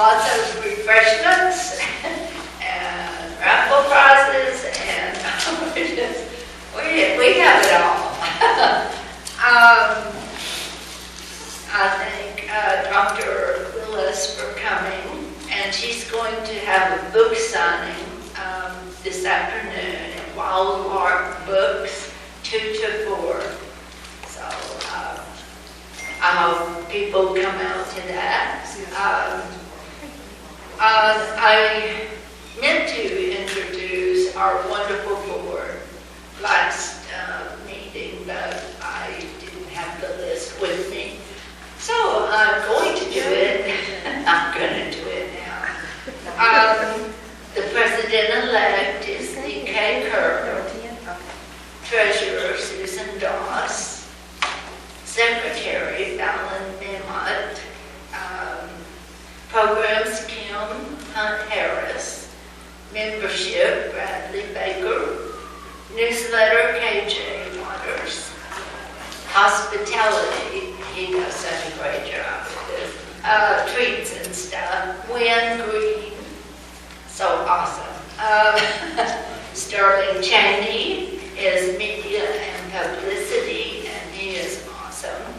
lots of refreshments and raffle prizes, and we have it all. I thank Dr. Willis for coming, and she's going to have a book signing this afternoon at Wildmark Books, 2 to 4. So I hope people come out to that. I meant to introduce our wonderful board last meeting, but I didn't have the list with me. So I'm going to do it. I'm going to do it now. The president-elect is D.K. Kerr, treasurer Susan Doss, secretary Fallon Memmott, programs Kim Hunt Harris, membership Bradley Baker, newsletter KJ Waters, hospitality, he does such a great job with this, treats and stuff, Wynn Green, so awesome. Sterling Cheney is media and publicity, and he is awesome.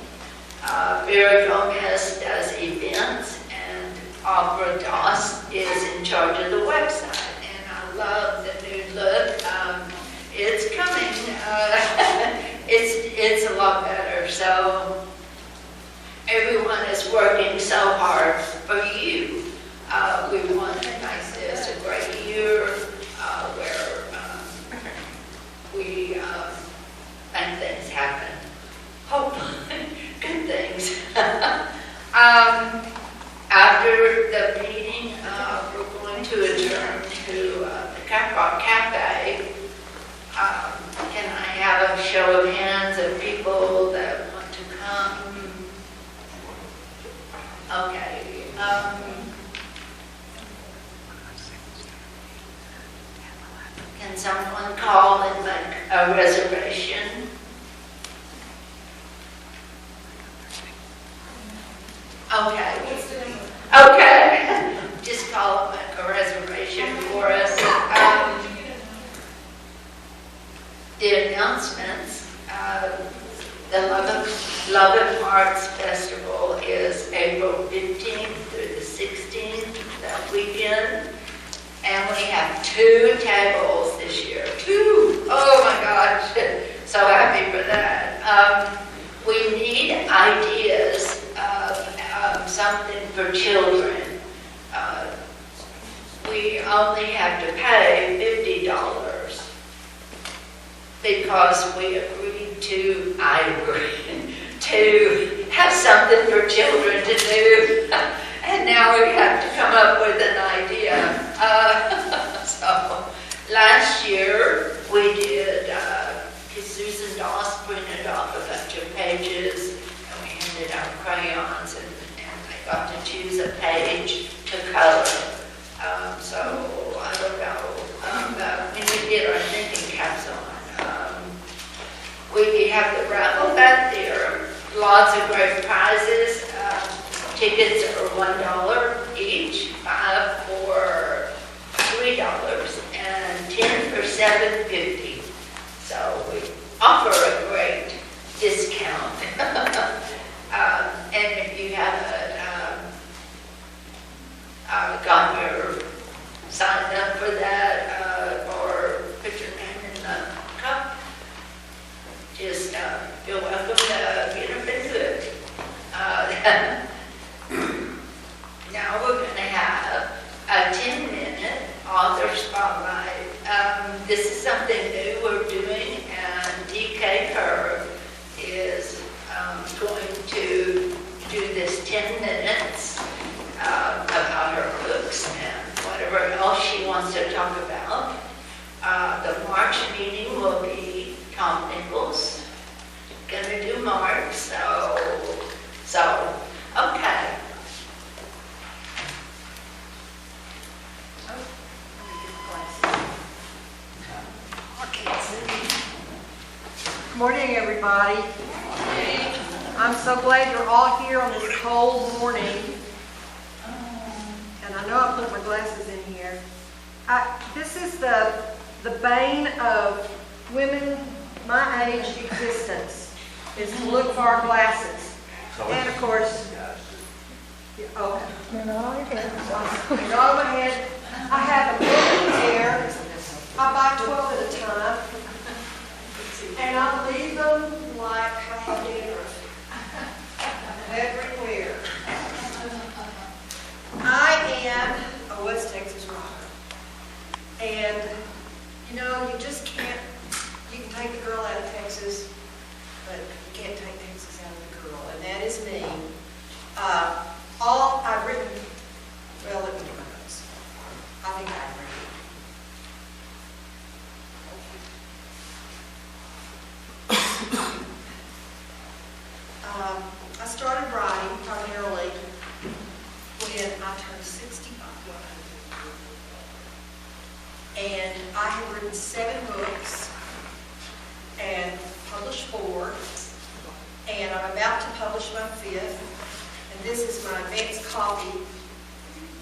Vera Gomez does events, and Aubrey Doss is in charge of the website. And I love the new look. It's coming. It's a lot better. So everyone is working so hard for you. We want to make this a great year where we make things happen. Hopefully, good things. After the meeting, we're going to adjourn to the Caprock Cafe. Can I have a show of hands of people that want to come? Okay. Can someone call and make a reservation? Okay. Okay. Just call and make a reservation for us. The announcements. The Lubbock Arts Festival is April 15th through the 16th, that weekend. And we have 2 tables this year. 2! Oh my gosh, so happy for that. We need ideas of something for children. We only have to pay $50 because we agreed to have something for children to do. And now we have to come up with an idea. So last year we did, Susan Doss printed off a bunch of pages, and we handed out crayons, and I got to choose a page to color. So I don't know, when we did our thinking caps on. We have the raffle back there, lots of great prizes. Tickets are $1 each, 5 for $3, and 10 for $7.50. So we offer a great discount. And if you haven't got your signed up for that or put your name in the cup, just you're welcome to get up into it. Now we're going to have a 10-minute author spotlight. This is something new we're doing, and D.K. Kerr is going to do this 10 minutes about her books and whatever else she wants to talk about. The March meeting will be Tom Nichols. Going to do March, so okay. Good morning, everybody. I'm so glad you're all here on this cold morning. and I know I put my glasses in here. This is the bane of women my age existence, is to look for our glasses. And of course, oh, they're not on your head. They're not on my head. I have a book here. I buy 12 at a time, and I leave them like I have dinner everywhere. I am a West Texas rocker, and you know, you just can't. You can take the girl out of Texas, but you can't take Texas out of the girl, and that is me. All I've written, well, let me do my notes. I think I've written. I started writing primarily when I turned 65. And I have written 7 books and published 4. And I'm about to publish my 5th. And this is my advanced copy.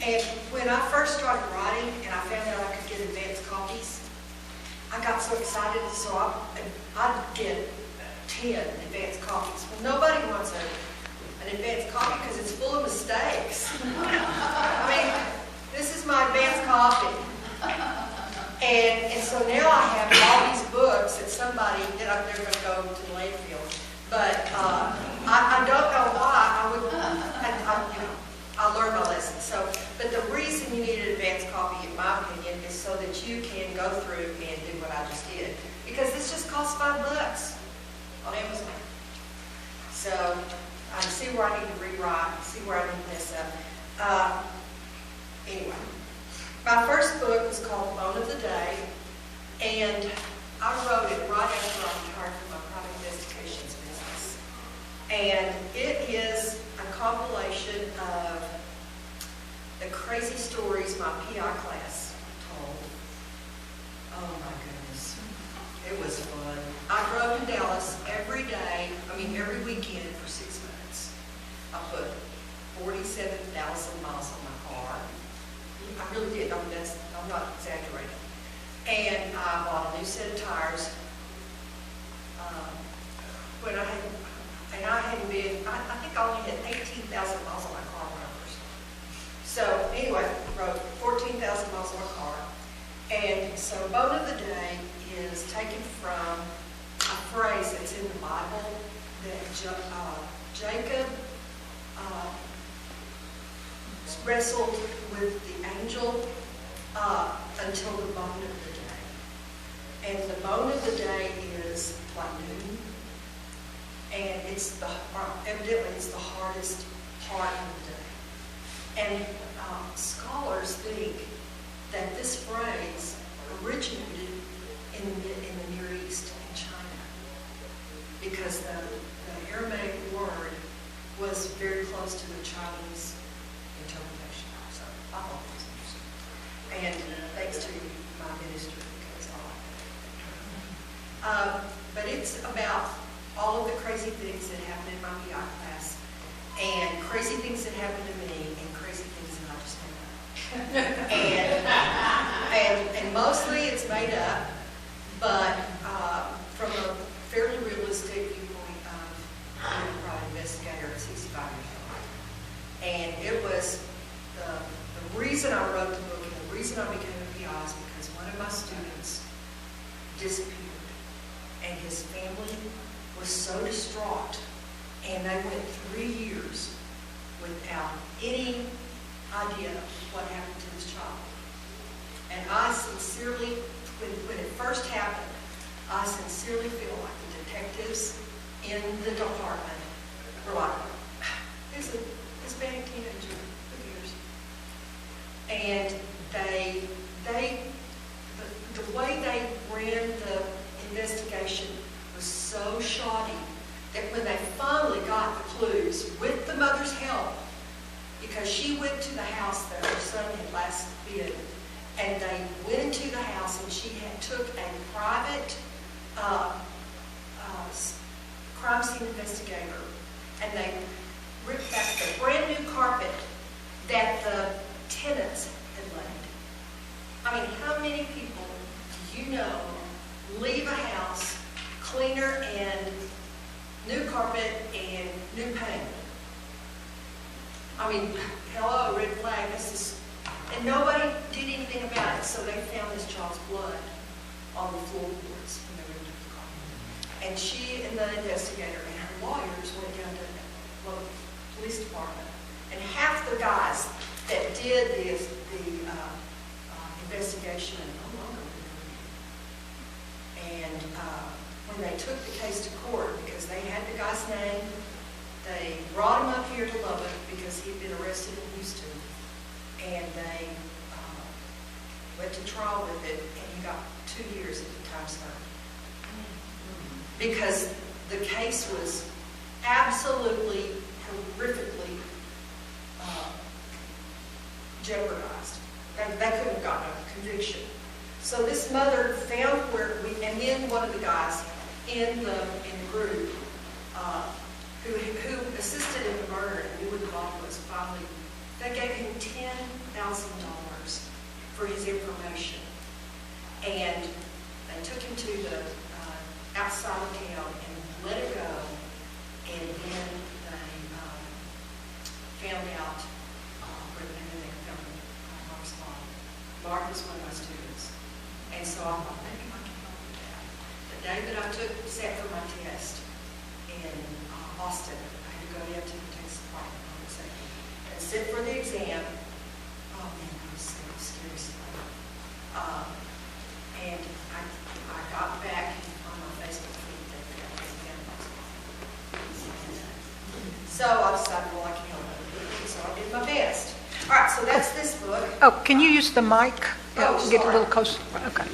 And when I first started writing and I found out I could get advanced copies, I got so excited, so I'd get 10 advanced copies. Well, nobody wants an advanced copy because it's full of mistakes. I mean, this is my advanced copy. And so now I have all these books that somebody, that they're going to go to the landfill. But I don't know why. I learned my lesson. So, but the reason you need an advanced copy, in my opinion, is so that you can go through and do what I just did. Because this just costs $5 on Amazon. So I see where I need to rewrite, see where I need to mess up. Anyway, my first book was called Bone of the Day, and I wrote it right after I retired from my private investigations business. And it is a compilation of the crazy stories my PI class told. Oh my goodness. It was fun. I drove to Dallas every day, every weekend for 6 months. I put 47,000 miles on my car. I really did. I'm not exaggerating. And I bought a new set of tires. When I hadn't been, I think I only had 18,000 miles on my car when I first started. So anyway, wrote 14,000 miles on my car. And so Bone of the Day is taken from a phrase that's in the Bible that Jacob wrestled with the angel until the bone of the day. And the bone of the day is like noon. And evidently it's the hardest part of the day. And scholars think that this phrase originated in the Near East, in China, because the Aramaic word was very close to the Chinese interpretation. So I thought that was interesting. And thanks to my minister, because I like that. But it's about all of the crazy things that happened in my PI class, and crazy things that happened to me, and crazy things that I just made up. and mostly it's made up, but from a fairly realistic viewpoint of a private investigator at 65 years old. And it was the reason I wrote the book and the reason I became a PI is because one of my students disappeared, and his family was so distraught, and they went 3 years without any idea what happened to this child. And I sincerely, when it first happened, I sincerely feel like the detectives in the department were like, there's a Hispanic teenager, who cares? And the way they ran the investigation was so shoddy that when they finally got the clues, with the mother's help, because she went to the house that her son had last been, and they went into the house, and she took a private crime scene investigator, and they ripped back the brand new carpet that the tenant on the floorboards when they were in the car. And she and the investigator and her lawyers went down to the Lubbock Police Department. And half the guys that did the investigation are no longer with them. And when they took the case to court, because they had the guy's name, they brought him up here to Lubbock because he'd been arrested in Houston. And they went to trial with it, and he got 2 years at the time served. Because the case was absolutely, horrifically jeopardized. They couldn't have gotten a conviction. So this mother found where and then one of the guys in the group who assisted in the murder and knew what the law was finally, they gave him $10,000 for his information. And they took him to the outside of town and let it go. And then they found out, and then they found Mark's mom. Mark was one of my students. And so I thought, maybe I can help with that. The day that I sat for my test in Austin, I had to go down to the Texas Department of Public Safety and sit for the exam. Oh man, that was so scary. And I got back on my Facebook feed that the guy was down. So I decided, well, I can help him. So I did my best. All right, so that's this book. Oh, can you use the mic? Oh, Get a sorry. little closer. Okay.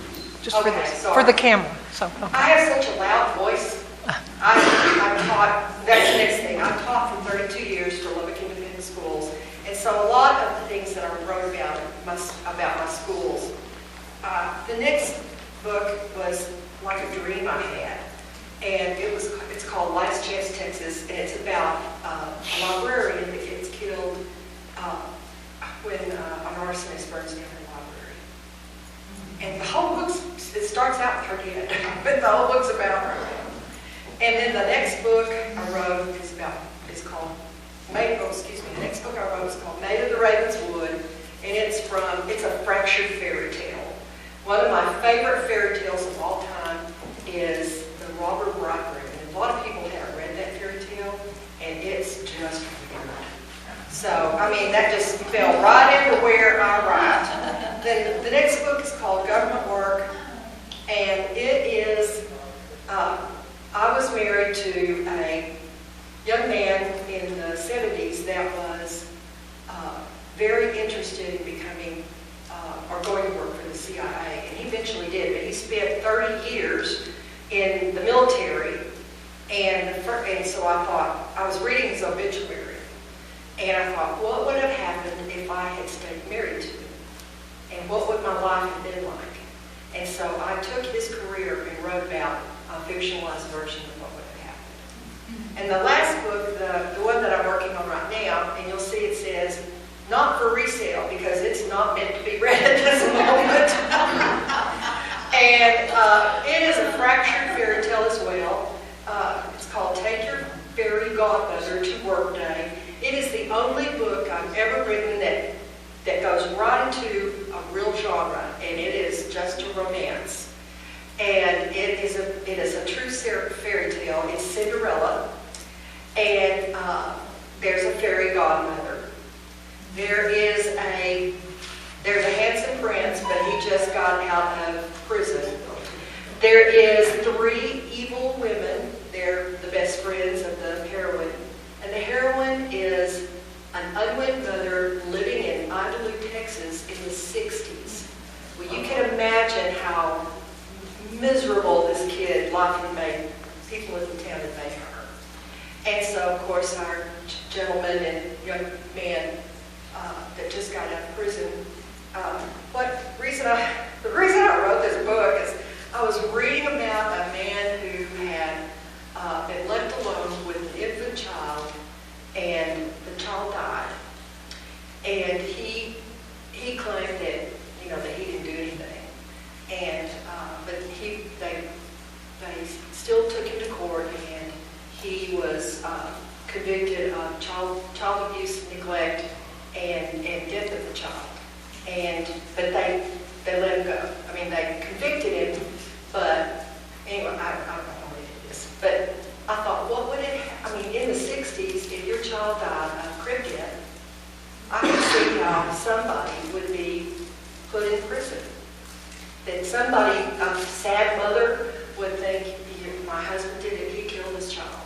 Just for Okay, this. sorry. For the camera. So, I okay. have such a loud voice. I taught, that's the next thing, I taught for 32 years for Lubbock Independent Schools. And so a lot of the things that I wrote about my schools. The next book was like a dream I had. And it's called Last Chance Texas. And it's about a librarian that gets killed when an arsonist burns down her library. And the whole book, it starts out with her dead, but the whole book's about her. And then the next book I wrote the next book I wrote is called Maid of the Raven's Wood, and it's a fractured fairy tale. One of my favorite fairy tales of all time is The Robber Bridegroom. And a lot of people haven't read that fairy tale, and it's just weird. So, I mean, that just fell right into where I write. Then the next book is called Government Work, and it is, I was married to a young man in the 70s that was very interested in becoming or going to work for the CIA, and he eventually did, but he spent 30 years in the military, and so I thought, I was reading his obituary, and I thought, what would have happened if I had stayed married to him? And what would my life have been like? And so I took his career and wrote about a fictionalized version of what would have happened. And the last book, the one that I'm working on right now, and you'll see it says, not for resale, because it's not meant to be read at this moment. And it is a fractured fairy tale as well. It's called Take Your Fairy Godmother to Work Day. It is the only book I've ever written that goes right into a real genre, and it is just a romance. And it is a true fairy tale. It's Cinderella, and there's a fairy godmother. There's a handsome prince, but he just got out of prison. There is 3 evil women. They're the best friends of the heroine. And the heroine is an unwed mother living in Idlewild, Texas in the 60s. Well, you can imagine how miserable this kid life had made, people in the town had made her. And so, of course, our gentleman and young man that just got out of prison, the reason I wrote this book is I was reading about a man who had been left alone with an infant child, and the child died. And he claimed that, that he didn't do anything. And but they still took him to court, and he was convicted of child abuse, neglect, and death of the child. But they let him go. I mean, they convicted him, But anyway, I don't know how late it is. But I thought, what would it, I mean, in the 60s, if your child died of crib debt, I could see how somebody would be put in prison. That somebody, a sad mother, would think, my husband did it, he killed his child.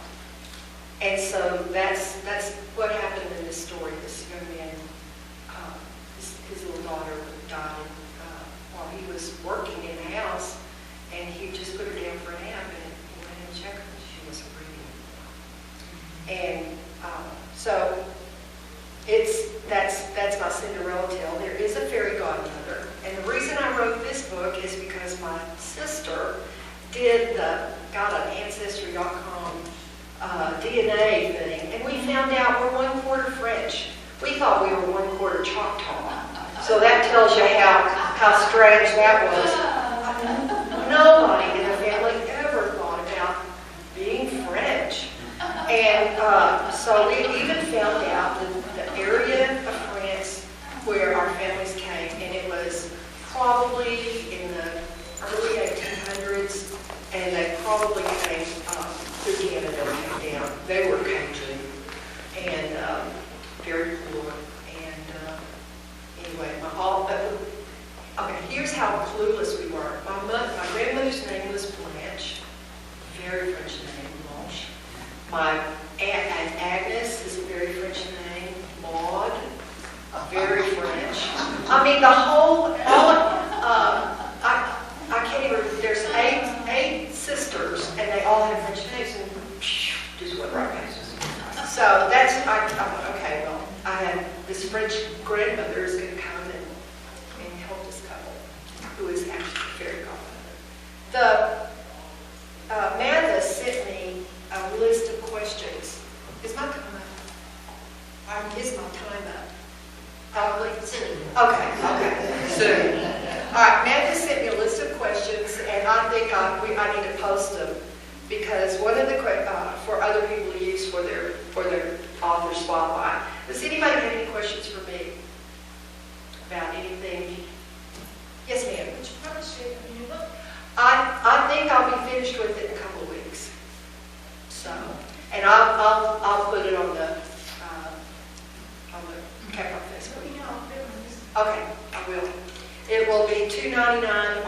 And so that's what happened in this story. This young man, his little daughter died while he was working in the house, and he just put her down for a nap, and he went in and checked her, and she wasn't breathing. And so that's my Cinderella tale. There is a fairy godmother, and the reason I wrote this book is because my sister got an Ancestry.com DNA thing, and we found out we're 1/4 French. We thought we were 1/4 Choctaw. So that tells you how strange that was. Nobody in the family ever thought about being French. And so we even found out the area of France where our families came, and it was probably in the early 1800s, and they probably came through Canada and came down. They were Cajun and very poor. And anyway, okay, here's how clueless we were. My grandmother's name was Blanche, very French name, Blanche. My aunt Agnes is a very French name, Maud, very French. I mean, I can't even, there's eight sisters, and they all have French names, and just went right past us. So that's, okay, well, I had this French grandmother is going to come and help this couple, who is actually a fairy godmother. Amanda sent me a list of questions. Is my time up? Is my time up? Probably soon. Okay, soon. All right, Amanda sent me a list of questions, and I think I need to post them, because one of the for other people to use for their author spotlight. Does anybody have any questions for me about anything? Yes, ma'am. Would you probably share a new book? I think I'll be finished with it in a couple of weeks. So, and I'll put it on the Caprock Facebook. Okay, I will. It will be $2.99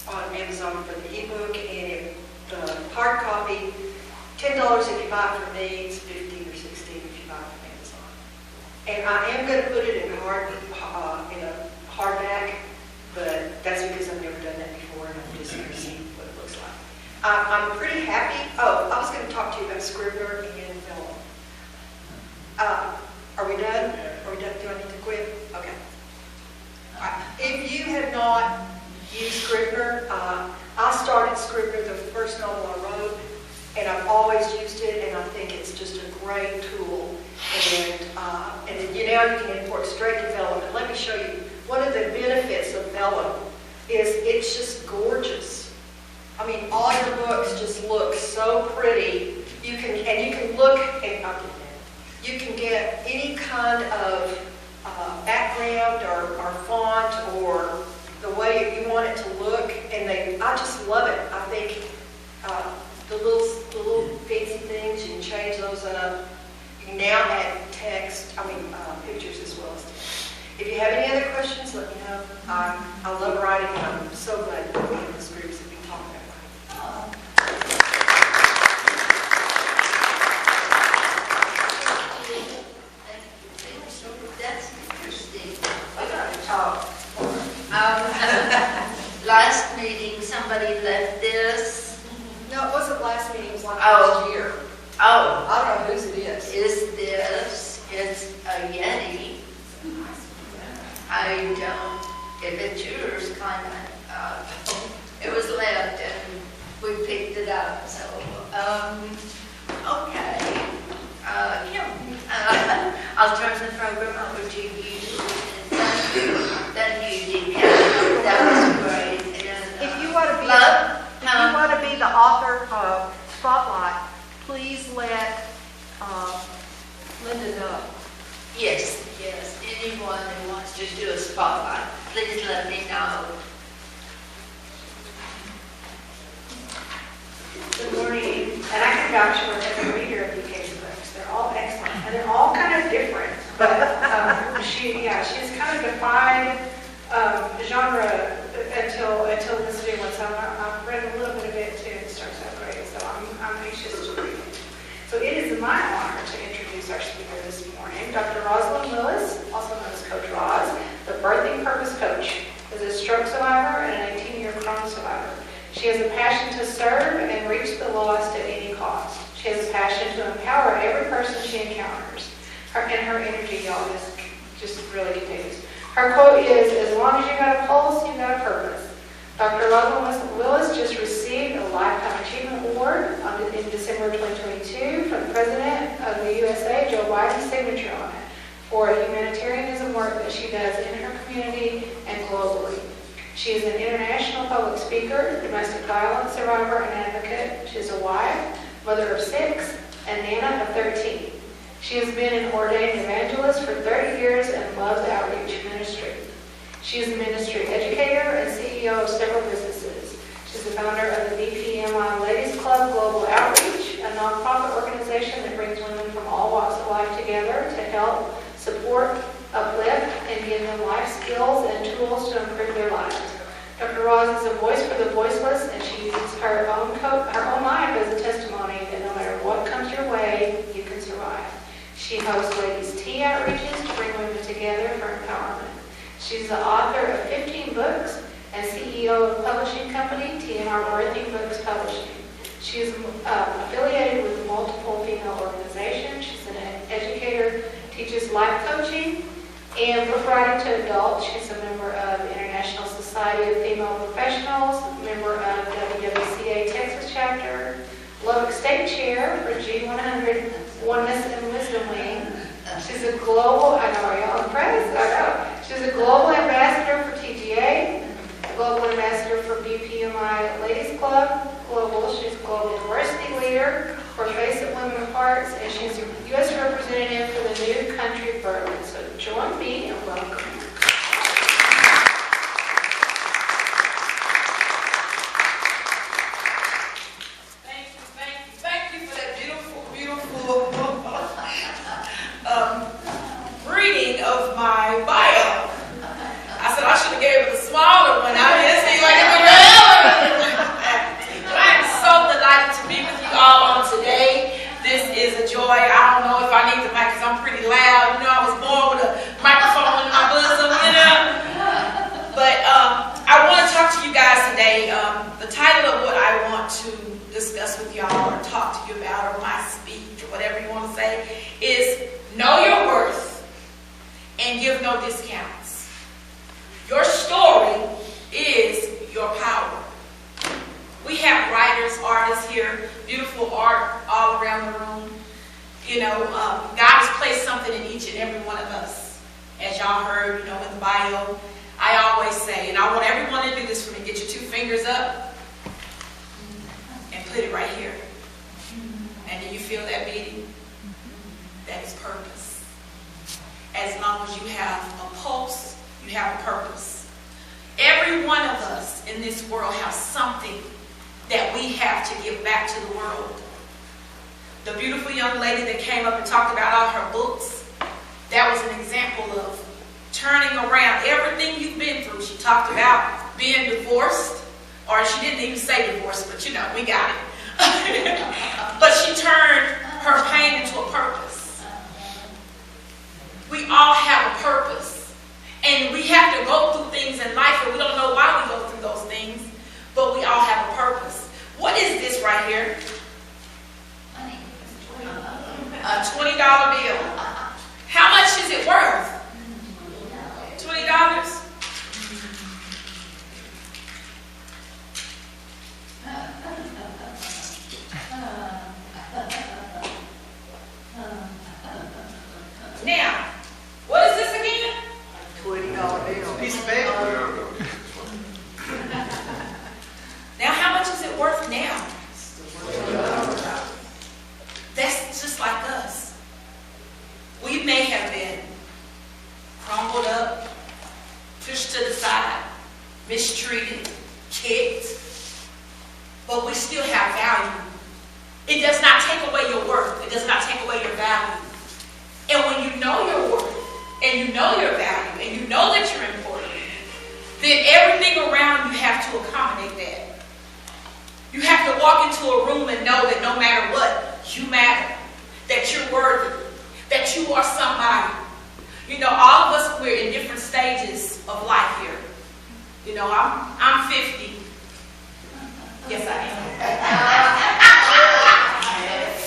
on Amazon for the ebook, and the hard copy, $10 if you buy it from me. It's $15 or $16 if you buy it from Amazon. And I am going to put it in a hardback, but that's because I've never done that before, and I'm just going to see what it looks like. I'm pretty happy. Oh, I was going to talk to you about Scrivener and vellum. Are we done? Are we done? Do I need to quit? Okay. All right. If you have not used Scrivener, I started Scrivener the first novel I wrote, and I've always used it, and I think it's just a great tool. And then you can import straight to vellum. And let me show you, one of the benefits of vellum is it's just gorgeous. I mean, all your books just look so pretty. You can look at, you can get any kind of background or font or the way you want it to look, and I just love it. I think the little fancy things, you can change those up. You can now add text, pictures as well as text. If you have any other questions, let me know. I love writing, and I'm so glad that we have this group that we can talk about writing. That's interesting. Last meeting, somebody left this. No, it wasn't last meeting, it was like Oh. last year. Oh, I don't know whose it is. it's a Yeti. I don't, if it's yours, kind of, it was left and we picked it up, so, okay. Kim, I'll turn the program over to you. Thank you, Deacon. That was great. And, If you want to be, love, if you want to be the author spotlight, please let Linda know. yes, anyone who wants to do a spotlight. please let me know. Good morning, and I can vouch for every reader of DK's books. They're all excellent, and they're all kind of different. But she's kind of defied genre until this new one. So I've read a little bit of it too. It starts out great, so I'm anxious to read it. So it is my honor to introduce our speaker this morning, Dr. Rosalind Willis, also known as Coach Roz, the Birthing Purpose Coach, is a stroke survivor and an 18-year Crohn survivor. She has a passion to serve and reach the lost at any cost. She has a passion to empower every person she encounters. Her energy, y'all, is just really contagious. Her quote is, "As long as you got a pulse, you got a purpose." Dr. Rosalind Willis just received a Lifetime Achievement Award in December 2022 from the President of the USA, Joe Biden's signature on it, for humanitarianism work that she does in her community and globally. She is an international public speaker, domestic violence survivor, and advocate. She is a wife, mother of 6, and nana of 13. She has been an ordained evangelist for 30 years and loves outreach ministry. She is a ministry educator and CEO of several businesses. She's the founder of the BPMI Ladies Club Global Outreach, a nonprofit organization that brings women from all walks of life together to help, support, uplift, and give them life skills and tools to improve their lives. Dr. Roz is a voice for the voiceless, and she uses her own life as a testimony that no matter what comes your way, you can survive. She hosts ladies' tea outreaches to bring women together for empowerment. She's the author of 15 books and CEO of publishing company TNR Birthing Books Publishing. She is affiliated with multiple female organizations. She's an educator, teaches life coaching and book writing to adults. She's a member of the International Society of Female Professionals, member of WWCA Texas chapter, Lubbock State Chair for G100 Oneness and Wisdom Wing. She's a global, I know, are y'all impressed? I know. She's a global ambassador for TGA, a global ambassador for BPMI Ladies Club Global. She's a global diversity leader for Face of Women of Hearts, and she's a U.S. representative for the new country of Berlin. So join me and welcome. Thank you for that beautiful reading of my bio. I said I should have gave it a smaller one. I didn't see like it I am so delighted to be with you all on today. This is a joy. I don't know if I need the mic because I'm pretty loud. You know, I was born with a microphone in my bosom, you know. But I want to talk to you guys today. The title of what I want to discuss with y'all or talk to you about, or my speech, or whatever you want to say, is know your worth and give no discounts. Your story is your power. We have writers, artists here, beautiful art all around the room. You know, God has placed something in each and every one of us. As y'all heard, you know, in the bio, I always say, and I want everyone to do this for me, get your 2 fingers up and put it right here. And do you feel that beating? That is purpose. As long as you have a pulse, you have a purpose. Every one of us in this world has something that we have to give back to the world. The beautiful young lady that came up and talked about all her books, that was an example of turning around everything you've been through. She talked about being divorced, or she didn't even say divorced, but you know, we got it. But she turned her pain into a purpose. We all have a purpose. And we have to go through things in life, and we don't know why we go through those things, but we all have a purpose. What is this right here? A $20 bill. How much is it worth? $20? Now, what is this again? $20 bill. Piece of paper. Now, how much is it worth now? That's just like us. We may have been crumbled up, pushed to the side. mistreated, kicked, but we still have value. It does not take away your worth. It does not take away your value. And when you know your worth, and you know your value, and you know that you're important, then everything around you have to accommodate that. You have to walk into a room and know that no matter what, you matter, that you're worthy, that you are somebody. You know, all of us, we're in different stages of life here. You know, I'm 50. Yes, I am.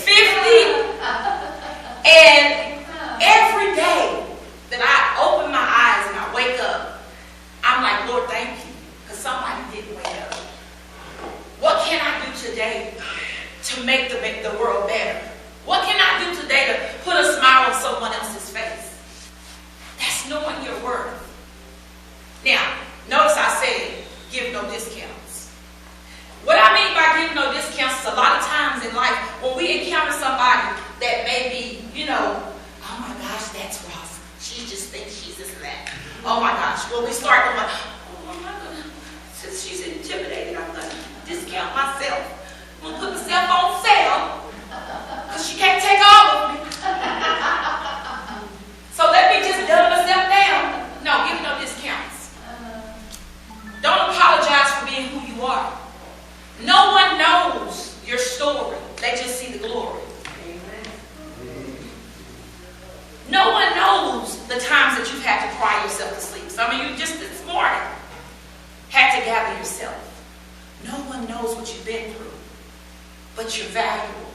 50. And every day that I open my eyes and I wake up, I'm like, Lord, thank you, because somebody didn't wake up. What can I do today to make the world better? What can I do today to put a smile on someone else's face? That's knowing your worth. Now, notice I said, give no discounts. What I mean by give no discounts is a lot of times in life when we encounter somebody that may be, you know, oh my gosh, that's Ross. She just thinks she's this and that. Oh my gosh. When we start going, oh my goodness, since she's intimidated, I'm going to discount myself. I'm going to put myself on sale because she can't take all of me. So let me just dumb myself down. No, give no discounts. Don't apologize for being who you are. No one knows your story. They just see the glory. No one knows the times that you've had to cry yourself to sleep. Some of you just this morning had to gather yourself. No one knows what you've been through, but you're valuable.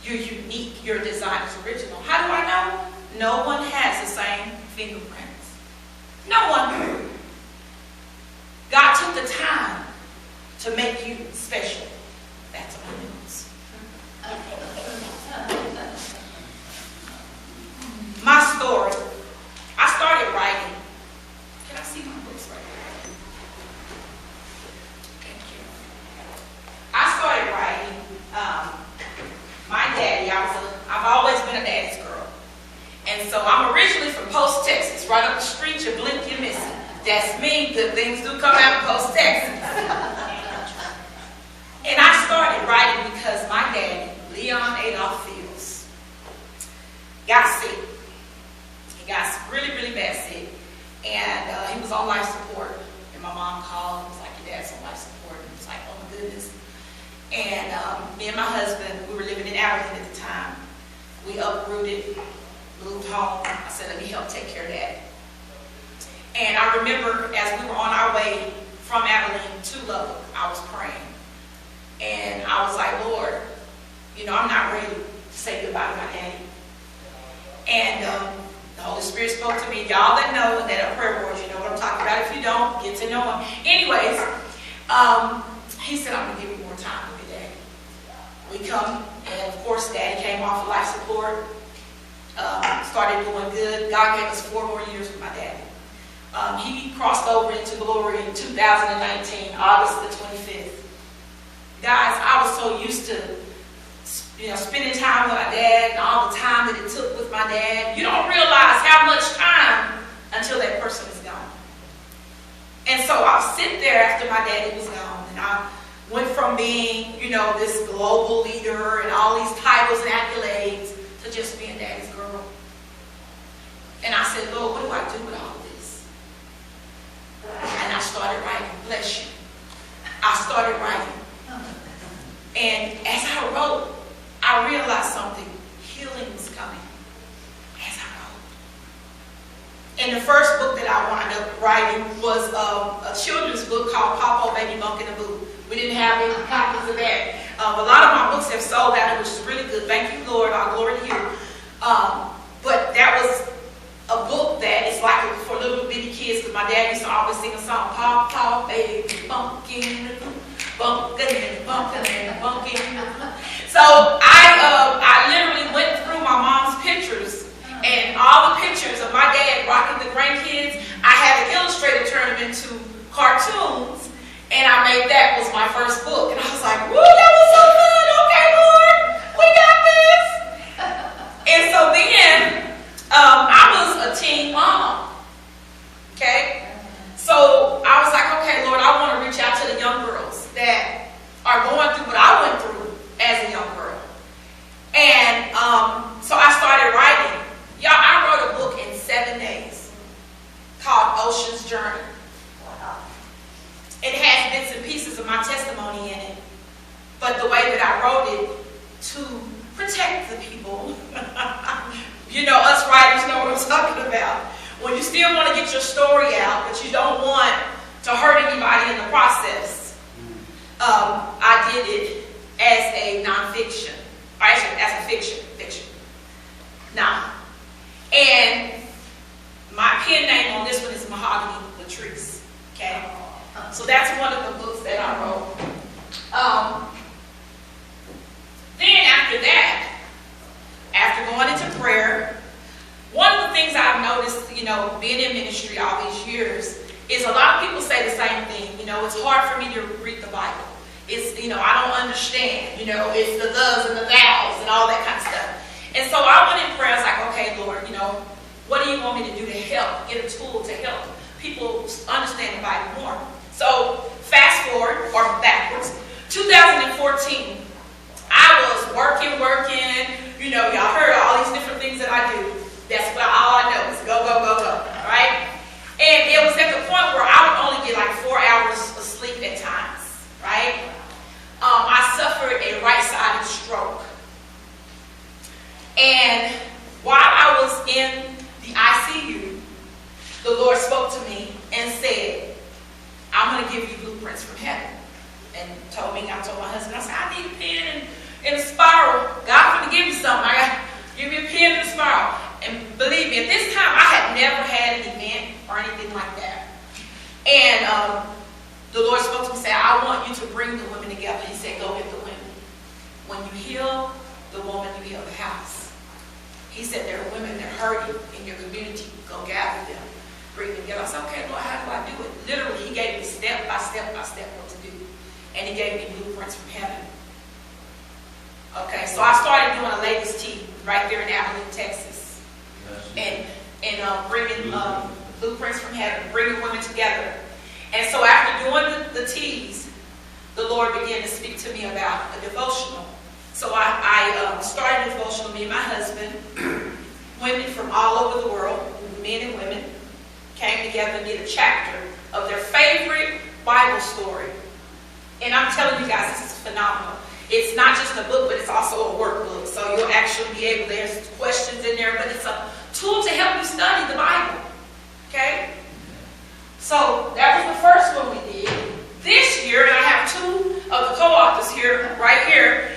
You're unique. Your design is original. How do I know? No one has the same fingerprints. No one. God took the time to make you special. That's what it is. My story. I started writing. Can I see my books right here? Thank you. I started writing. My daddy, I've always been a daddy's girl. And so I'm originally from Post, Texas, right up the street, you blink, you miss it. That's me. Good things do come out of Post, Texas. And I started writing because my daddy, Leon Adolph Fields, got sick. He got really, really bad sick. And he was on life support. And my mom called and was like, your dad's on life support. And I was like, oh my goodness. And me and my husband, we were living in Abilene at the time. We uprooted, moved home. I said, let me help take care of that. And I remember as we were on our way from Abilene to Lubbock, I was praying. And I was like, Lord, you know, I'm not ready to say goodbye to my daddy. And the Holy Spirit spoke to me. Y'all that know and that are prayer warriors, you know what I'm talking about. If you don't, get to know him. Anyways, he said, I'm going to give you more time with your daddy. We come, and of course, Daddy came off of life support. Started doing good. God gave us 4 more years with my daddy. He crossed over into glory in 2019, August the 25th. Guys, I was so used to, you know, spending time with my dad and all the time that it took with my dad. You don't realize how much time until that person is gone. And so I'll sit there after my daddy was gone, and I went from being, you know, this global leader and all these titles and accolades to just being daddy's girl. And I said, Lord, what do I do with all of this? And I started writing. Bless you. I started writing. And as I wrote, I realized something. Healing was coming as I wrote. And the first book that I wound up writing was a children's book called Papa, Baby Bunk in the Boot. We didn't have any copies of that. A lot of my books have sold out, which is really good. Thank you, Lord. All glory to you. But that was a book that is like for little bitty kids, because my dad used to always sing a song, Papa, Baby Bunk in the Boot. Bunkin', bunkin', bunkin'. So I literally went through my mom's pictures and all the pictures of my dad rocking the grandkids. I had an illustrator turn them into cartoons, and I made that was my first book. And I was like, woo, that was so fun. Okay, Lord, we got this. And so then I was a teen mom. Okay? So I was like, okay, Lord, I journey. It has bits and pieces of my testimony in it, but the way that I wrote it to protect the people, you know, us writers know what I'm talking about. When you still want to get your story out, but you don't want to hurt anybody in the process, I did it as a nonfiction, or actually as a fiction. Now, and my pen name on this one is Mahogany Latrice, okay? So that's one of the books that I wrote. Then after that, after going into prayer, one of the things I've noticed, you know, being in ministry all these years, is a lot of people say the same thing. You know, it's hard for me to read the Bible. It's, you know, I don't understand. You know, it's the thus and the thous and all that kind of stuff. And so I went in prayer. I was like, okay, Lord, you know, what do you want me to do to help, get a tool to help people understand the Bible more? So fast forward, or backwards, 2014, I was working, you know, y'all heard all these different things that I do. That's what all I know is go, right? And it was at the point where I would only get like 4 hours of sleep at times, right? I suffered a right-sided stroke. And while I was in the ICU, the Lord spoke to me and said, I'm going to give you blueprints from heaven. And I told my husband, I said, I need a pen and a spiral. God's going to give me something. I got to give me a pen and a spiral. And believe me, at this time, I had never had an event or anything like that. And the Lord spoke to me and said, I want you to bring the women together. He said, go get the women. When you heal the woman, you heal the house. He said, there are women that are hurting in your community. Go gather them. Bring them together. I said, okay, Lord, how do I do it? Literally, he gave me step by step what to do. And he gave me blueprints from heaven. Okay, so I started doing a ladies' tea right there in Abilene, Texas. And bringing blueprints from heaven, bringing women together. And so after doing the teas, the Lord began to speak to me about a devotional. So I started a devotional, me and my husband, women from all over the world, men and women, came together and did a chapter of their favorite Bible story. And I'm telling you guys, this is phenomenal. It's not just a book, but it's also a workbook. So you'll actually be able, there's questions in there, but it's a tool to help you study the Bible. Okay? So that was the first one we did. This year, and I have two of the co-authors here, right here.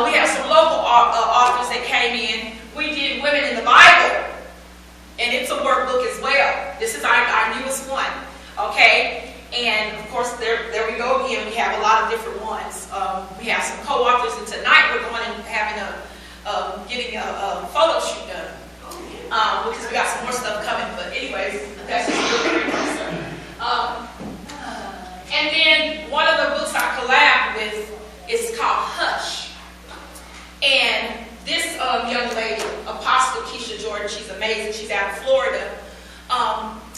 We have some local authors that came in. We did Women in the Bible. And it's a workbook as well. This is our newest one. Okay? And of course, there we go again. We have a lot of different ones. We have some co-authors, and tonight we're going and getting a photo shoot done. Because we got some more stuff coming. But anyways, that's just really concern. And then one of the books I collabed with is called Hush. And this young lady, Apostle Keisha Jordan, she's amazing. She's out of Florida.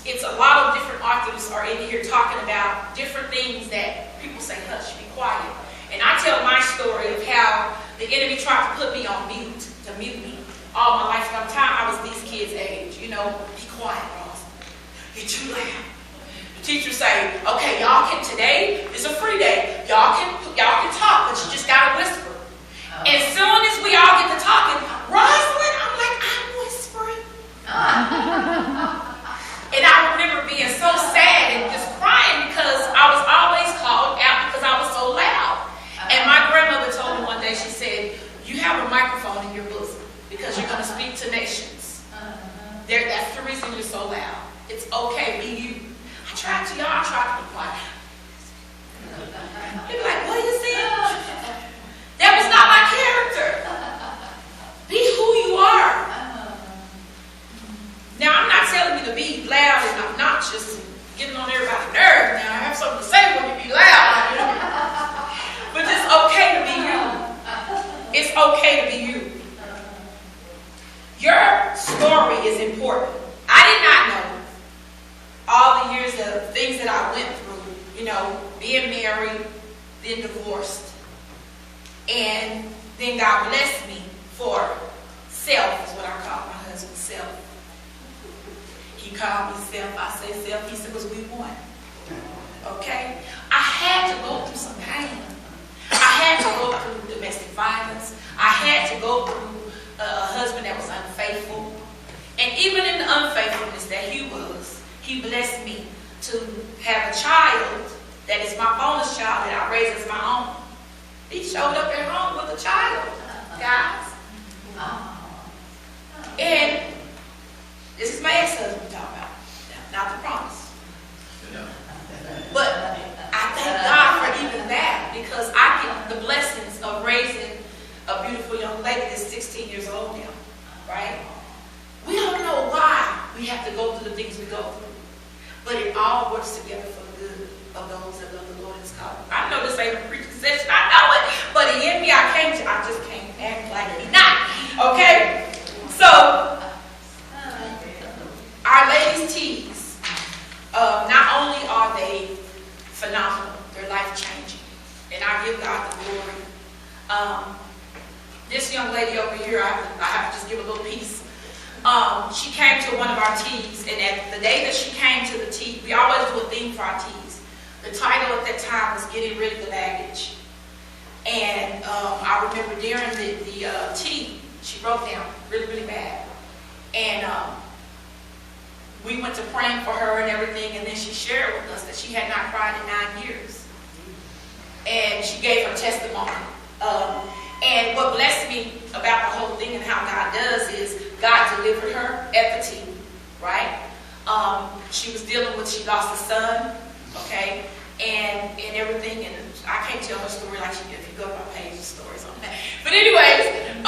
It's a lot of different authors are in here talking about different things that people say, hush, be quiet. And I tell my story of how the enemy tried to put me on mute, to mute me. All my life, from the time I was these kids' age, you know, be quiet, Ross. You're too loud. The teacher say, okay, y'all can, today is a free day. Y'all can talk, but you just gotta whisper. And as soon as we all get to talking, Rosalind, I'm like, I'm whispering. And I remember being so sad and just crying because I was always called out because I was so loud. And my grandmother told me one day, she said, you have a microphone in your bosom because you're going to speak to nations. That's the reason you're so loud. It's okay, be you. I tried to be quiet. People like, what are you saying? That was not my character. Be who you are. Now, I'm not telling you to be loud and obnoxious and getting on everybody's nerves. Now, I have something to say when you be loud. But it's okay to be you. It's okay to be you. Your story is important. I did not know all the years of things that I went through, you know, being married, then divorced. And then God blessed me for self, is what I call my husband, self. He called me self. I say self. He said, because we won. Okay? I had to go through some pain. I had to go through domestic violence. I had to go through a husband that was unfaithful. And even in the unfaithfulness that he was, he blessed me to have a child that is my bonus child that I raised as my own. He showed up at home with a child, guys. And this is my ex-husband we're talking about, not the promise. But I thank God for even that, because I get the blessings of raising a beautiful young lady that's 16 years old now, right? We don't know why we have to go through the things we go through, but it all works together for the good of those that love the Lord and His calling. I know this ain't a preaching session, I know it, but in me I just can't act like He not, okay? So, our ladies' teas, not only are they phenomenal, they're life-changing, and I give God the glory. This young lady over here, I have to just give a little piece. She came to one of our teas, and at the day that she came to the tea, we always do a theme for our teas. The title at that time was Getting Rid of the Baggage. And I remember during the tea, she broke down really, really bad. And we went to praying for her and everything, and then she shared with us that she had not cried in 9 years. And she gave her testimony. And what blessed me about the whole thing and how God does is God delivered her at the tea, right? She was dealing with, she lost a son, okay, and everything, and I can't tell her story like she did. If you go to my page, the stories on that. But anyways,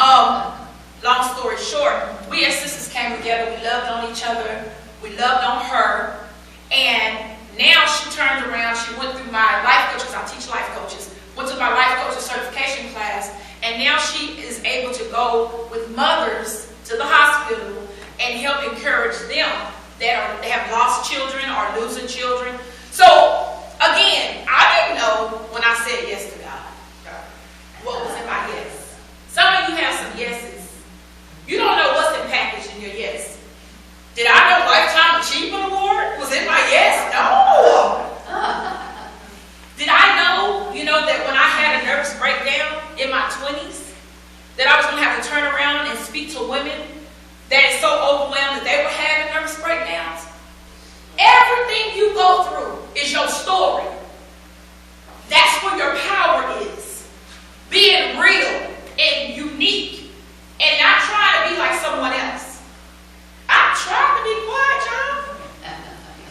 long story short, we as sisters came together, we loved on each other, we loved on her, and now she turned around, she went through my life coaches, I teach life coaches, went to my life coaches certification class, and now she is able to go with mothers to the hospital and help encourage them that have lost children or losing children. So, again, I didn't know when I said yes to God what was in my yes. Some of you have some yeses. You don't know what's in package in your yes. Did I know Lifetime Achievement Award was in my yes? No. Did I know, that when I had a nervous breakdown in my 20s, that I was going to have to turn around and speak to women that is so overwhelmed that they were having nervous breakdowns? Everything you go through is your story. That's where your power is. Being real and unique and not trying to be like someone else. I tried to be quiet, y'all.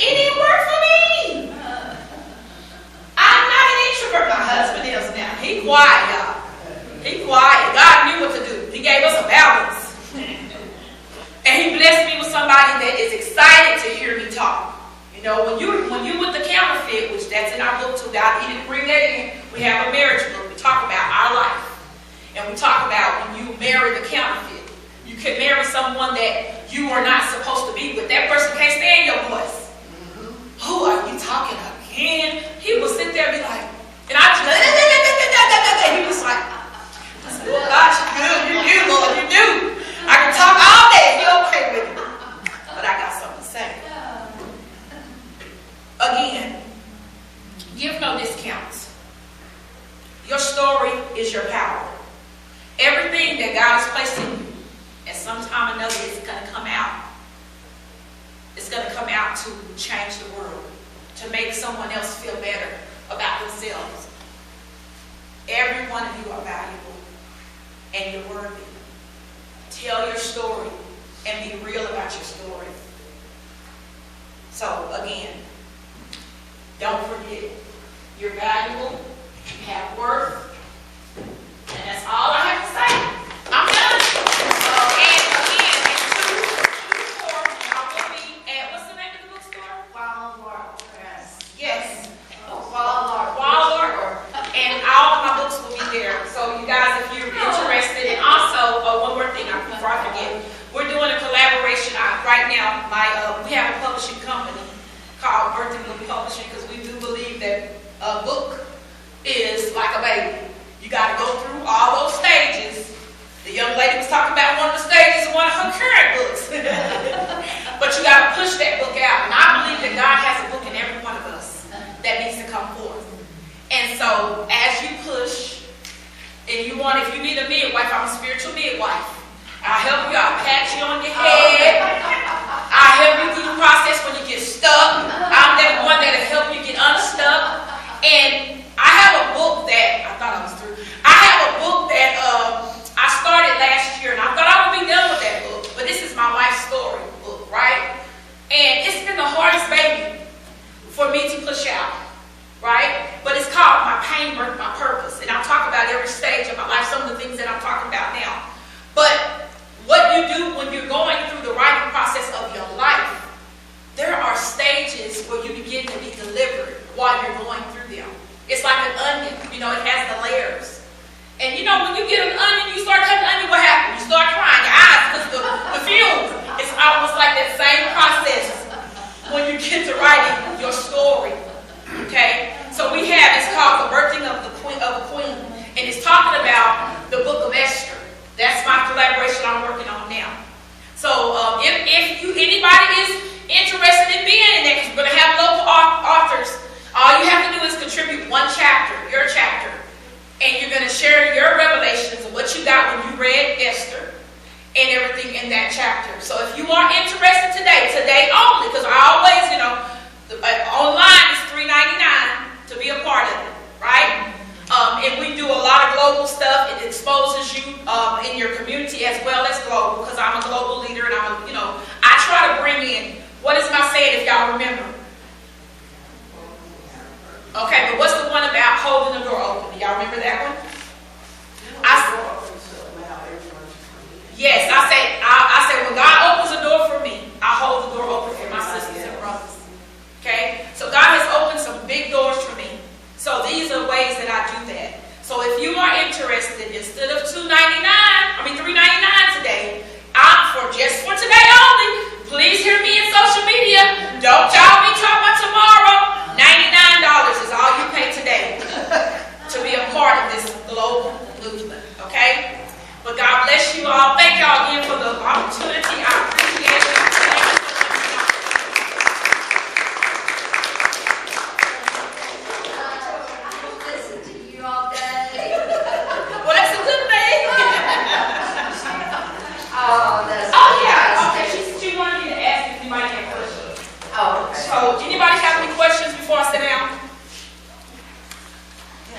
It didn't work for me. I'm not an introvert. My husband is now. He quiet, y'all. He quiet. God knew what to do. He gave us a balance. And He blessed me with somebody that is excited to hear me talk. When you with the counterfeit, which that's in our book too, God, He didn't bring that in. We have a marriage book. We talk about our life. And we talk about when you marry the counterfeit. You can marry someone that you are not supposed to be with. That person can't stand your voice. Who are you talking again? He will sit there and be like, and I just, he was like, well, God, you do, Lord, you do. I can talk all day. You okay with it? But I got something to say. Again, give no discounts. Your story is your power. Everything that God has placed in you, at some time or another, is going to come out. It's going to come out to change the world, to make someone else feel better about themselves. Every one of you are valuable, and you're worthy. Tell your story and be real about your story. So, again, don't forget, you're valuable, you have worth, and that's all I have to say. I'm done. And again, it's 2-4, I will be at, what's the name of the bookstore? Walmart Press. Yes. Walmart. And all of my books will be there. So you guys, if you're interested, and also, one more thing before I forget, we're doing a collaboration right now. We have a publishing company called Birthing Book Publishing, because we do believe that a book is like a baby. You got to go through all those stages. The young lady was talking about one of the stages of one of her current books. But you got to push that get a midwife. I'm a spiritual midwife. I'll help you. I'll pat you on your head. I'll help you through the process when you get stuck. I'm that one that'll help you get unstuck. And I have a book that, I thought I was through. I have a book that I started last year, and I thought I would be done with that book. But this is my life story book, right? And it's been the hardest baby for me to push out, right? But it's called My Pain Birthed My Purpose. And I'll talk about every stage of my life, some of the things that I'm talking about now. But what you do when you're going through the writing process of your life, there are stages where you begin to be delivered while you're going through them. It's like an onion, you know, it has the layers. And you know, when you get an onion, you start cutting the onion, what happens? You start crying, your eyes, because the fumes. It's almost like that same process when you get to writing your story. Okay? So we have, it's called The Birthing of a Queen. And it's talking about the book of Esther. That's my collaboration I'm working on now. So if anybody is interested in being in there, because we're going to have local authors, all you have to do is contribute one chapter, your chapter. And you're going to share your revelations of what you got when you read Esther and everything in that chapter. So if you are interested today only, because I always, you know, online is $3.99 to be a part of it, right? And we do a lot of global stuff. It exposes you in your community as well as global, because I'm a global leader and I try to bring in, what is my saying if y'all remember? Okay, but what's the one about holding the door open? Do y'all remember that one? Yes, I say when God opens a door for me, I hold the door open for my sisters and brothers. Okay? So God has opened some big doors for me. So these are ways that I do that. So if you are interested, instead of $3.99 today, just for today only, please hear me in social media. Don't y'all be talking about tomorrow. $99 is all you pay today to be a part of this global movement, okay? But God bless you all. Thank y'all again for the opportunity. I appreciate it. Listen to you all day. Well, that's a good thing. She wanted me to ask if anybody had questions. Oh, okay. So, do anybody have any questions before I sit down?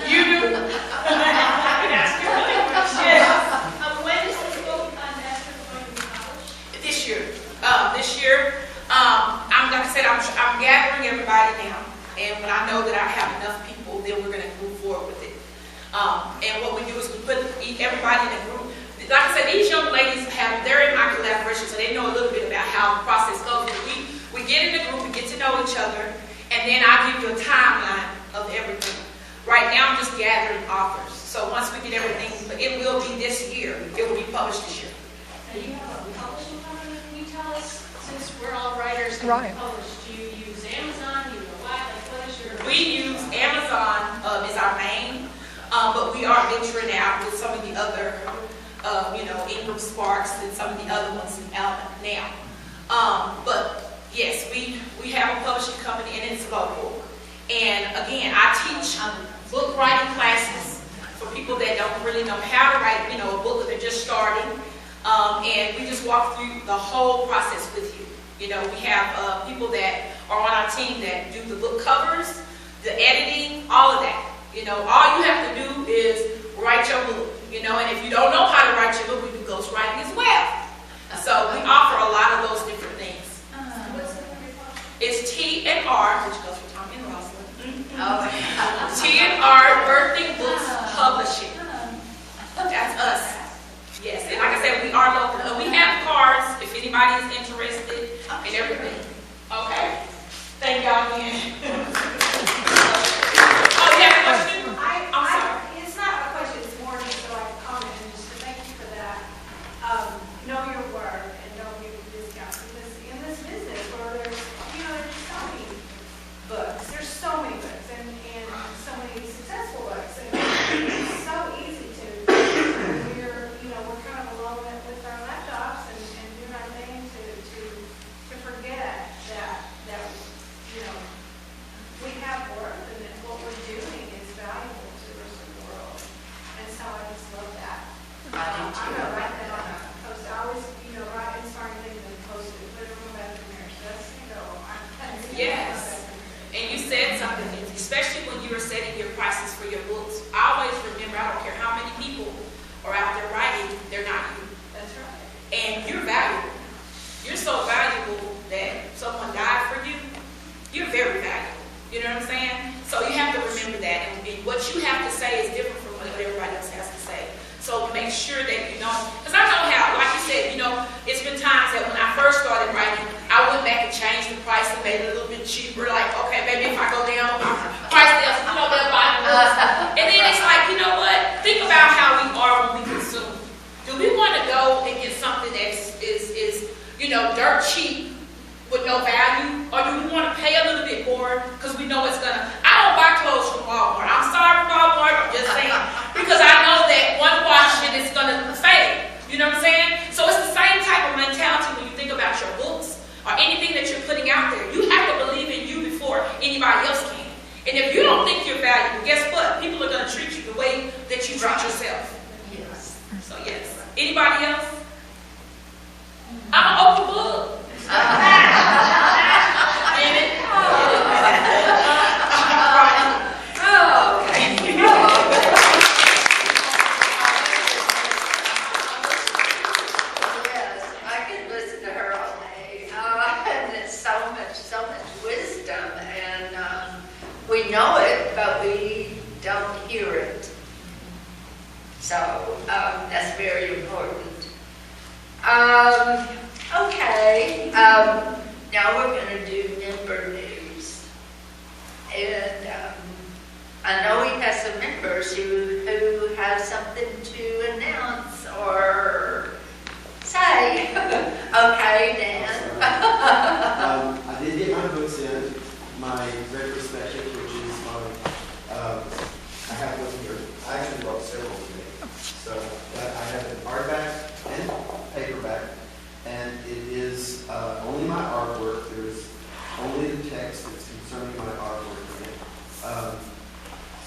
You do? That's good. When is this book on Esther going to be published? This year, I'm like I said, I'm gathering everybody now, and when I know that I have enough people, then we're going to move forward with it. And what we do is we put everybody in a group. Like I said, these young ladies they're in my collaboration, so they know a little bit about how the process goes. We get in the group, we get to know each other, and then I give you a timeline of everything. Right now, I'm just gathering authors. So once we get everything, but it will be this year. It will be published this year. Now, you have a publishing company, can you tell us, since we're all writers and Right. published, do you use Amazon, do you know what, like what is your... We use Amazon is our main, but we are venturing out with some of the other, Ingram Sparks and some of the other ones out now. But yes, we have a publishing company and it's local. And again, I teach book writing classes for people that don't really know how to write, a book that they're just starting. And we just walk through the whole process with you. We have people that are on our team that do the book covers, the editing, all of that. All you have to do is write your book. And if you don't know how to write your book, we do ghostwriting as well. So we offer a lot of those different things. What's the name of your publisher? It's T&R, which goes for Tommy and Rosalind. Oh, T&R Birthing Books Publishing. That's us. Yes, and like I said, we are local. And we have cards if anybody is interested in everything. Okay? Thank y'all again. Oh, you have a question? I'm sorry. It's not a question, it's more just so I can comment and just to thank you for that. Know your worth and don't give a discount. Because in this business where there's so many books, there's so many books and so many successful books. And it's so easy to, we're kind of alone with our laptops and doing our thing to forget that Yes. And you said something, especially when you were setting your prices for your books. I always remember, I don't care how many people are out there writing, they're not you. That's right. And you're valuable. You're so valuable that someone died for you. You're very valuable. You know what I'm saying? So you have to remember that. And what you have to say is different from what everybody else has to say. So make sure that you know, because I know how, like you said, you know, it's been times that when I first started writing, I went back and changed the price and made it a little bit cheaper. Like, okay, maybe if I go down, my price down, you know, they'll buy it. And then it's like, you know what? Think about how we are when we consume. Do we want to go and get something that is you know, dirt cheap with no value? Or do we want to pay a little bit more because we know it's gonna? I don't buy clothes from Walmart. I'm sorry, Walmart. I'm just saying, because I know that one wash and it's gonna fade. You know what I'm saying? So it's the same type of mentality when you think about your books or anything that you're putting out there. You have to believe in you before anybody else can. And if you don't think you're valuable, guess what? People are gonna treat you the way that you treat yourself. Yes. So yes. Anybody else? I'm an open book. Get it? Oh, okay. Yes, I could listen to her all day. And there's so much wisdom, and we know it, but we don't hear it. So that's very important. Okay. Now we're going to do member news, and I know we have some members who have something to announce or say. Okay, Dan. I did get my books in, my retrospective, which is my, I have one here. I actually brought several today. So I have an hardback and paperback, and it is only my artwork. There's only the text that's concerning my artwork in it.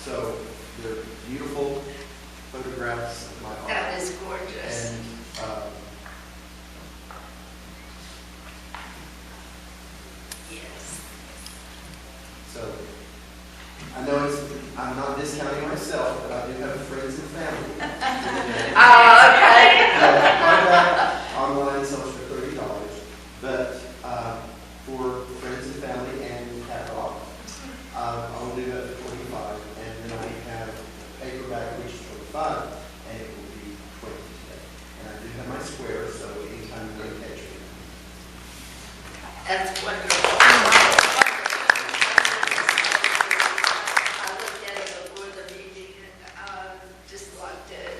So they're beautiful photographs of my art. That is gorgeous. And Yes. so I know I'm not discounting myself, but I do have friends and family. Okay. Hardback online sells for $30, but for friends and family and Caprock, I'll do that for $25, and then I have paperback, which is $25, and it will be $20 today. And I do have my square, so anytime you want to catch me. That's wonderful. I looked at it before the meeting and just loved it.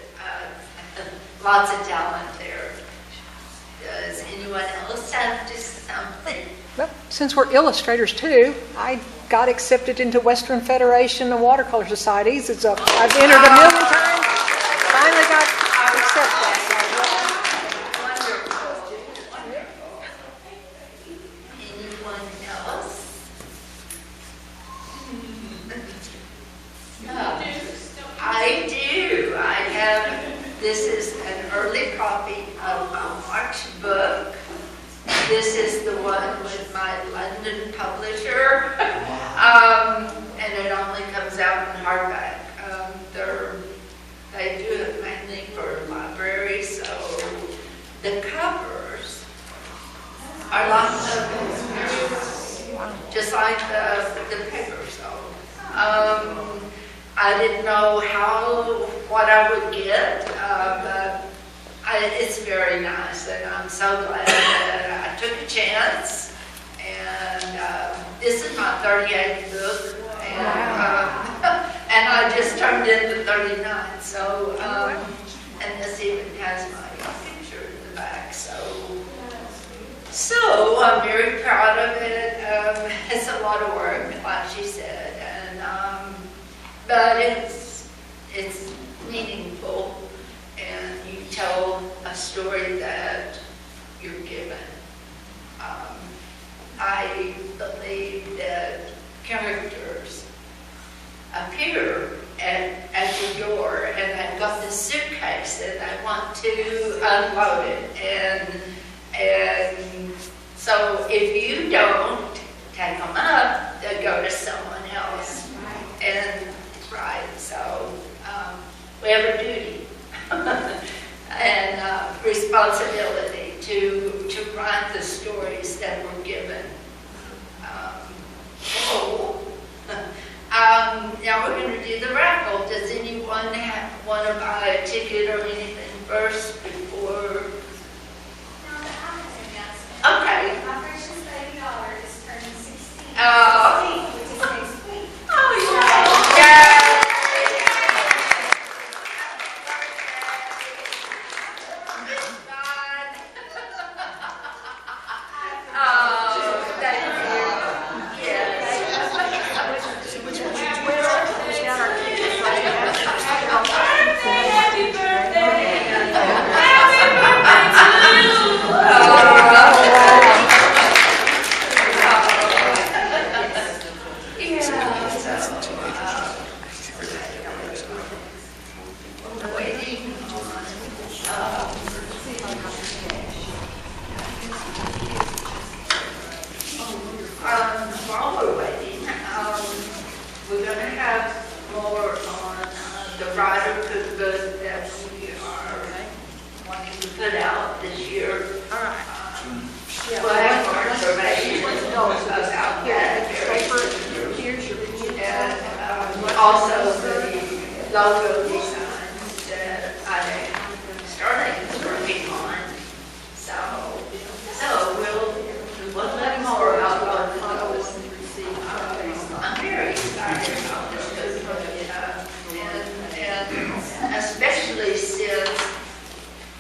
Lots of talent there. Does anyone else have just something? Well, since we're illustrators too, I got accepted into Western Federation of Watercolor Societies. I've entered a million times. Finally got accepted. Wonderful. Wonderful. Anyone else? I do. I have, this is an early copy of my March book. This is the one with my London publisher. And it only comes out in hardback. They do it mainly for libraries, so the covers are lots of, just like the paper. So I didn't know what I would get, but it's very nice, and I'm so glad that I took a chance. And this is my 38th book, and I just turned in the 39th. So, and this even has my picture in the back. So I'm very proud of it. It's a lot of work, like she said, and but it's meaningful, and you tell a story that you're given. I believe that characters appear at your door, and they've got this suitcase, and they want to unload it, and so if you don't take them more on the writer cookbook that we are wanting to put out this year. All right. We'll have more information about that. Here's your And also the logo designs that I am starting working on. So we'll learn more about those. I'm very excited about this and especially since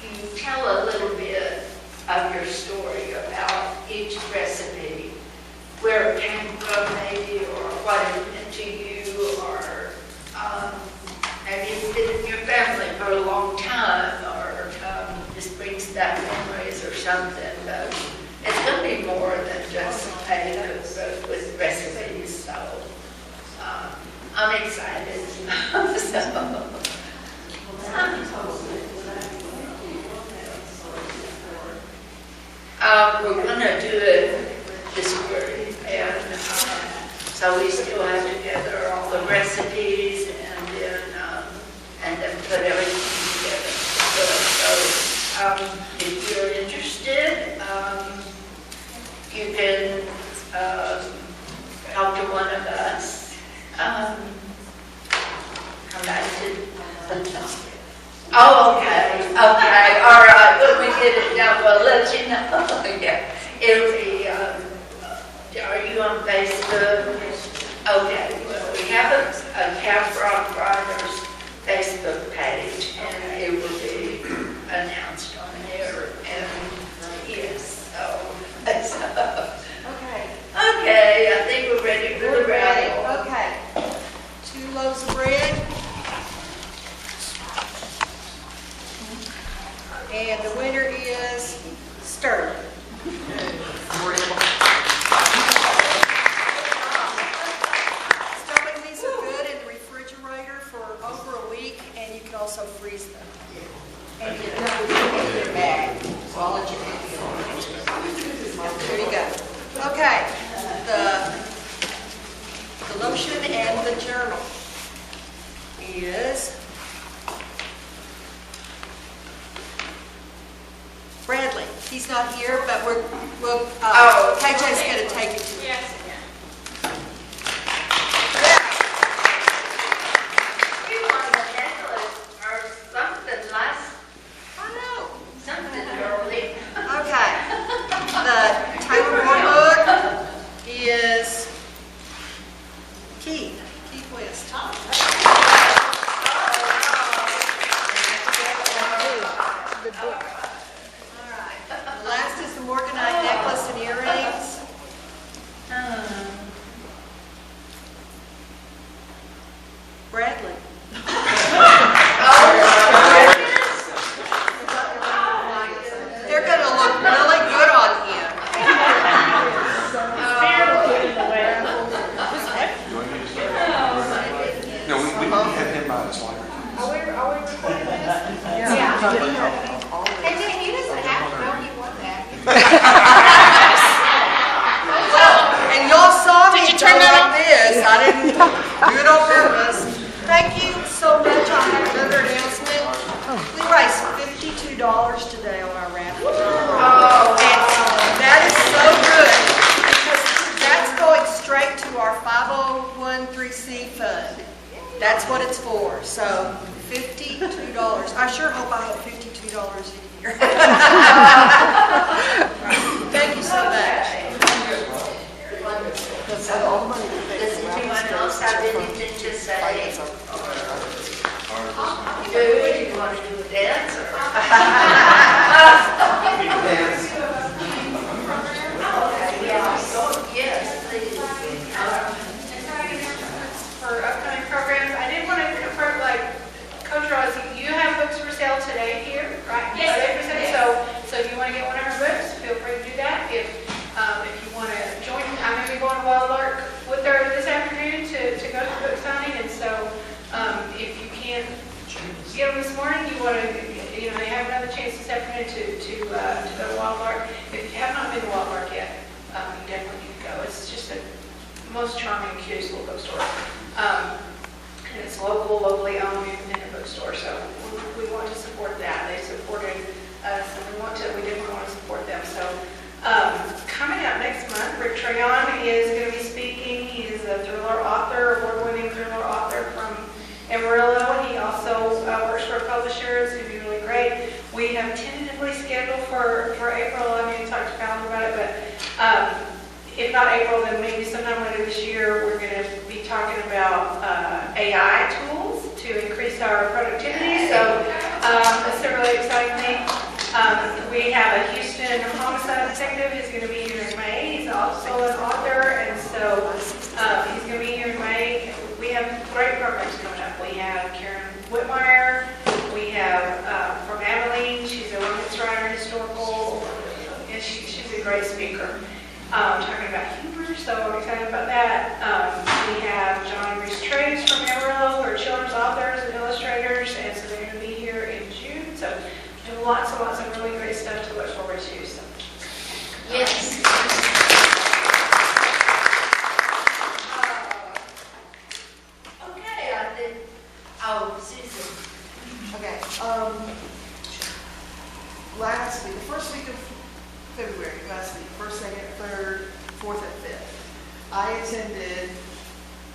you tell a little bit of your story about each recipe, where it came from maybe, or what it meant to you, or maybe it's been in your family for a long time, or this brings back memories or something. But it's going to be more than just a cookbook with recipes, so I'm excited. We're going to do it this year, and so we still have to gather all the recipes and then put everything together. So if you're interested, you can talk to one of us. Come back to. Oh, okay, all right, when we get it done, we'll let you know. Yeah, it'll be, are you on Facebook? Okay, well, we have a Caprock Writers Facebook page, and it will be announced on there, and yes, so. Okay, I think we're ready for the raffle. Okay. 2 loaves of bread. And the winner is Sterling. Sterling, these are good in the refrigerator for over a week, and you can also freeze them. And you can put your bag. I'll let you take it on. There you go. Okay. The lotion and the journal is Bradley. He's not here, but KJ's going to take it to him. Yes. You want a necklace or something last, I know. something early. Okay. The Taylor book is Keith West. All right. The last is the Morganite necklace and earrings. Bradley. They're going to look really good on him. No, we have him by his library. Are we recording this? KJ, he doesn't have to know he won that. And y'all saw me go like this. I didn't do it on purpose. Thank you so much. I have another announcement. We raised $52 today on our raffle. And that is so good because that's going straight to our 501(c) fund. That's what it's for. So $52. I sure hope I have $52 in here. Thank you so much. Does anyone else have anything to say? Do you want to do a dance? Dance. Yes, please. For upcoming programs, I did want to confirm, like, Coach Rosie, you have books for sale today here, right? Yes. Are they for sale? So if you want to get one of her books, feel free to do that. If you want to join, I'm going to be going to Wild Lark with her this afternoon to go to the book signing, and so if you can't get them this morning, you want to, they have another chance this afternoon to go to Wild Lark. If you have not been to Wild Lark yet, you definitely need to go. It's just the most charming, cutest little bookstore. And and it's locally owned independent bookstore, so we want to support that. They supported us, and we definitely want to support them. So coming up next month, Rick Trayon is going to be speaking. He is a thriller author, award-winning thriller author from Amarillo. He also works for a publisher. It's going to be really great. We have tentatively scheduled for April. I need to talk to Fallon about it, but if not April, then maybe sometime later this year, we're going to be talking about AI tools to increase our productivity. So it's a really exciting thing. We have a Houston homicide detective who's going to be here in May. He's also an author, and so he's going to be here in May. We have great programs coming up. We have Karen Whitmire. We have from Abilene. She's a romance writer, historical, and she's a great speaker. Talking about humor, so I'm excited about that. We have John Reese Trace from Amarillo, who are children's authors and illustrators, and so they're going to be here in June. So lots and lots of really great stuff to look forward to. So. Yes. Okay, I think, Susan. Okay, last week, the first week of February, last week, 1st, 2nd, 3rd, 4th, and 5th, I attended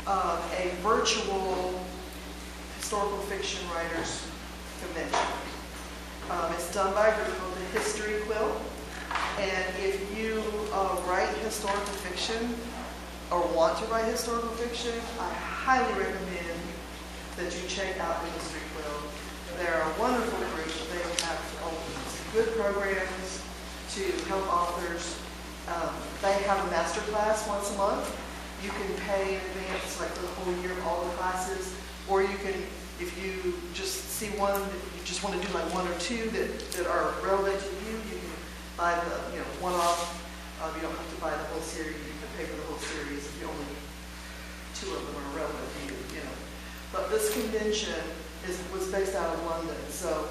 a virtual historical fiction writers convention. It's done by a group called the History Quill, and if you write historical fiction or want to write historical fiction, I highly recommend that you check out the History Quill. They're a wonderful group. They have good programs to help authors. They have a master class once a month. You can pay in advance, like for the whole year, all the classes, or you can, if you just see one that you just want to do like one or two that are relevant to you, you can buy the one-off. You don't have to buy the whole series. You can pay for the whole series if you only two of them are relevant to you. But this convention was based out of London, so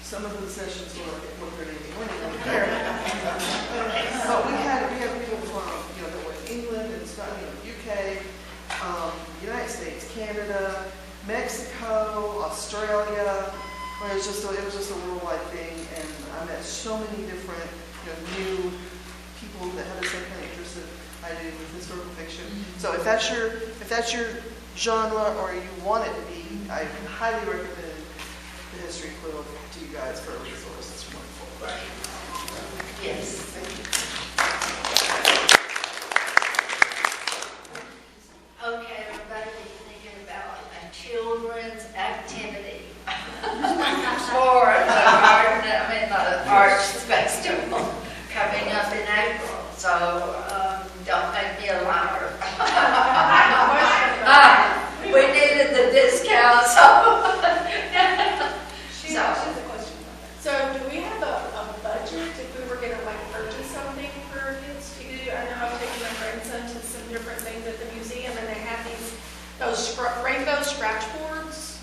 some of the sessions were like at 1:30 in the morning over there. But we had people from that were in England and Scotland, UK, United States, Canada, Mexico, Australia. It was just a worldwide thing, and I met so many different new people that had the same kind of interest that I do with historical fiction. So if that's your genre or you want it to be, I highly recommend the History Quill to you guys for a resource. It's wonderful. Right. Yes. Okay, everybody, thinking about a children's activity for the Arts Festival coming up in April. So don't make me a liar. We needed the discount, so. She has a question. So do we have a budget if we were going to purchase something for kids to do? I know I've taken my grandson to some different things at the museum, and they have those rainbow scratch boards,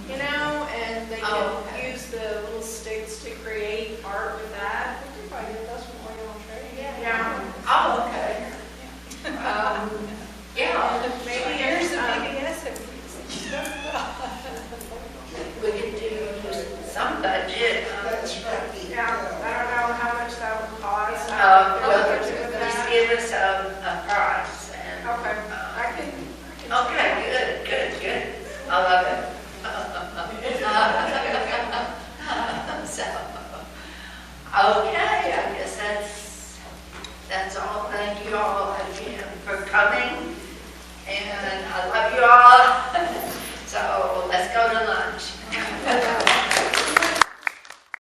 and they can use the little sticks to create art with that. We could probably get those from Oil Trade. Yeah. Oh, okay. Yeah. And maybe Here's the there's PBS. We could do some budget. Yeah, I don't know how much that would cost. Well, just give us a price. And, Okay. I can. Okay, good. I love it. So, okay, I guess that's all. Thank you all again for coming. And I love you all. So let's go to lunch.